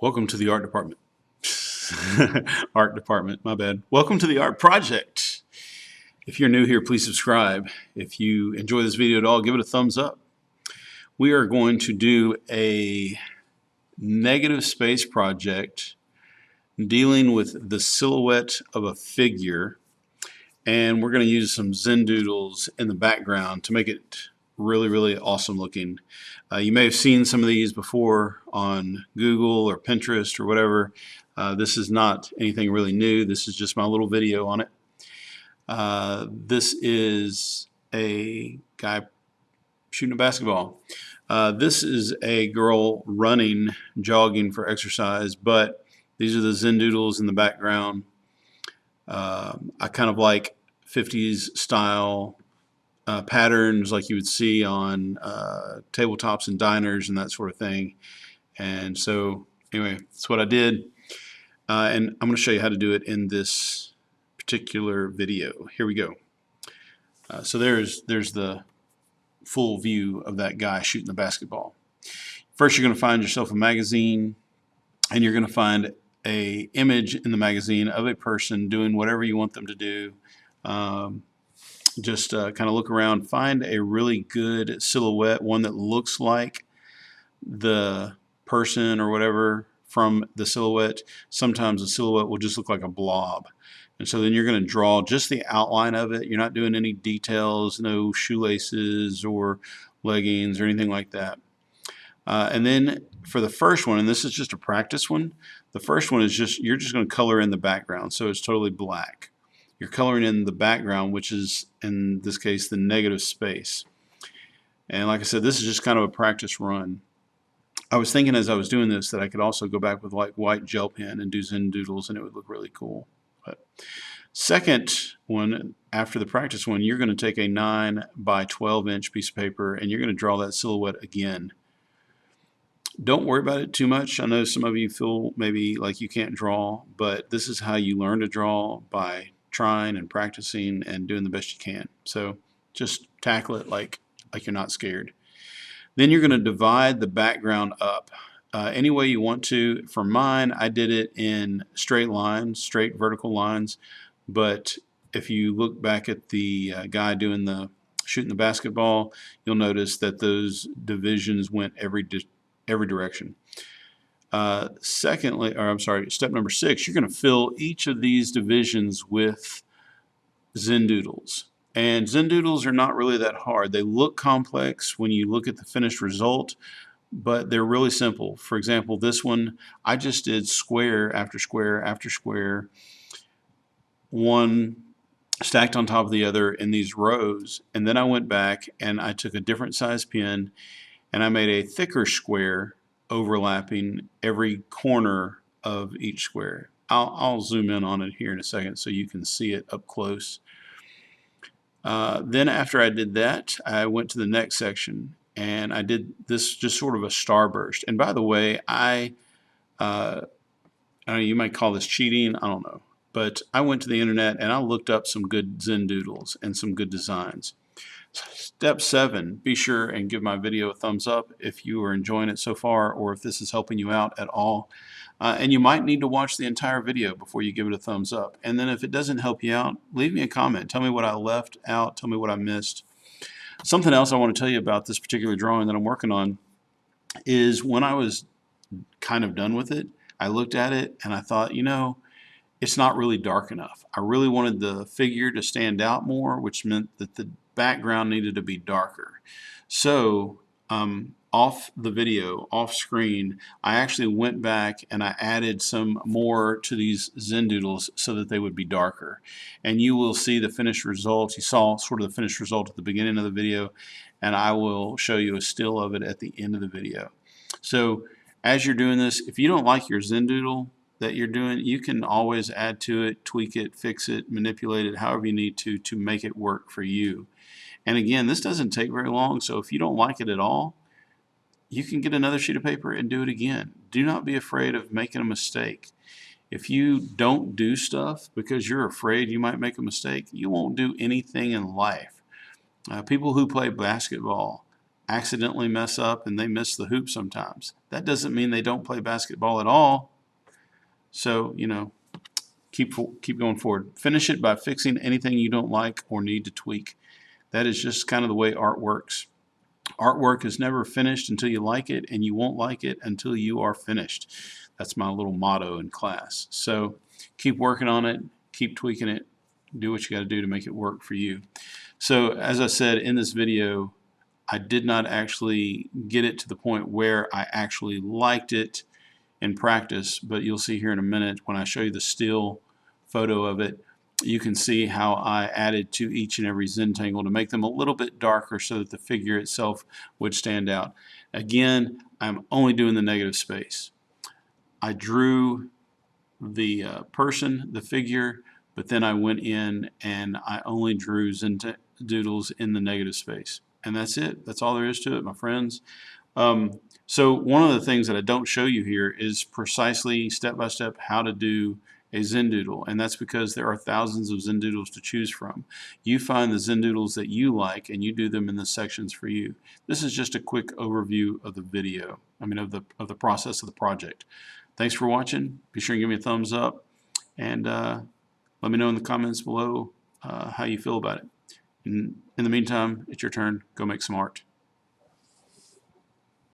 Welcome to the art department. Art department, my bad. Welcome to the art project. If you're new here, please subscribe. If you enjoy this video at all, give it a thumbs up. We are going to do a negative space project dealing with the silhouette of a figure, and we're going to use some Zendoodles in the background to make it really awesome looking. You may have seen some of these before on Google or Pinterest or whatever. This is not anything really new. This is just my little video on it. This is a guy shooting a basketball. This is a girl running, jogging for exercise, but these are the Zendoodles in the background. I kind of like 50s style patterns like you would see on tabletops and diners and that sort of thing. And so anyway, that's what I did. And I'm going to show you how to do it in this particular video. Here we go. So there's the full view of that guy shooting the basketball. First, you're going to find yourself a magazine, and you're going to find a image in the magazine of a person doing whatever you want them to do. Just kind of look around, find a really good silhouette, one that looks like the person or whatever from the silhouette. Sometimes the silhouette will just look like a blob. And so then you're going to draw just the outline of it. You're not doing any details, no shoelaces or leggings or anything like that. And then for the first one, and this is just a practice one, the first one is you're just going to color in the background, so it's totally black. You're coloring in the background, which is, in this case, the negative space. And like I said, this is just kind of a practice run. I was thinking as I was doing this that I could also go back with like white gel pen and do Zendoodles, and it would look really cool. But second one, after the practice one, you're going to take a 9 by 12 inch piece of paper and you're going to draw that silhouette again. Don't worry about it too much. I know some of you feel maybe like you can't draw, but this is how you learn to draw, by trying and practicing and doing the best you can. So just tackle it like you're not scared. Then you're going to divide the background up any way you want to. For mine, I did it in straight lines, straight vertical lines. But if you look back at the guy shooting the basketball, you'll notice that those divisions went every direction. Step number 6, you're going to fill each of these divisions with Zendoodles. And Zendoodles are not really that hard. They look complex when you look at the finished result, but they're really simple. For example, this one, I just did square after square after square, one stacked on top of the other in these rows, and then I went back and I took a different size pen and I made a thicker square overlapping every corner of each square. I'll zoom in on it here in a second so you can see it up close. Then after I did that, I went to the next section and I did this just sort of a starburst. And by the way, I don't know, you might call this cheating, I don't know. But I went to the internet and I looked up some good Zendoodles and some good designs. Step 7, be sure and give my video a thumbs up if you are enjoying it so far, or if this is helping you out at all. And you might need to watch the entire video before you give it a thumbs up. And then if it doesn't help you out, leave me a comment. Tell me what I left out. Tell me what I missed. Something else I want to tell you about this particular drawing that I'm working on is when I was kind of done with it, I looked at it and I thought, you know, it's not really dark enough. I really wanted the figure to stand out more, which meant that the background needed to be darker. So off the video, off screen, I actually went back and I added some more to these Zendoodles so that they would be darker. And you will see the finished result. You saw sort of the finished result at the beginning of the video, and I will show you a still of it at the end of the video. So as you're doing this, if you don't like your Zendoodle that you're doing, you can always add to it, tweak it, fix it, manipulate it, however you need to make it work for you. And again, this doesn't take very long, so if you don't like it at all, you can get another sheet of paper and do it again. Do not be afraid of making a mistake. If you don't do stuff because you're afraid you might make a mistake, you won't do anything in life. People who play basketball accidentally mess up and they miss the hoop sometimes. That doesn't mean they don't play basketball at all. So, you know, keep going forward. Finish it by fixing anything you don't like or need to tweak. That is just kind of the way art works. Artwork is never finished until you like it, and you won't like it until you are finished. That's my little motto in class. So keep working on it, keep tweaking it, do what you got to do to make it work for you. So as I said in this video, I did not actually get it to the point where I actually liked it in practice, but you'll see here in a minute when I show you the still photo of it, you can see how I added to each and every Zentangle to make them a little bit darker so that the figure itself would stand out. Again, I'm only doing the negative space. I drew the person, the figure, but then I went in and I only drew Zendoodles in the negative space. And that's it. That's all there is to it, my friends. So one of the things that I don't show you here is precisely step-by-step how to do a Zendoodle, and that's because there are thousands of Zendoodles to choose from. You find the Zendoodles that you like and you do them in the sections for you. This is just a quick overview of the video, of the process of the project. Thanks for watching. Be sure and give me a thumbs up, and let me know in the comments below how you feel about it. In the meantime, it's your turn. Go make some art.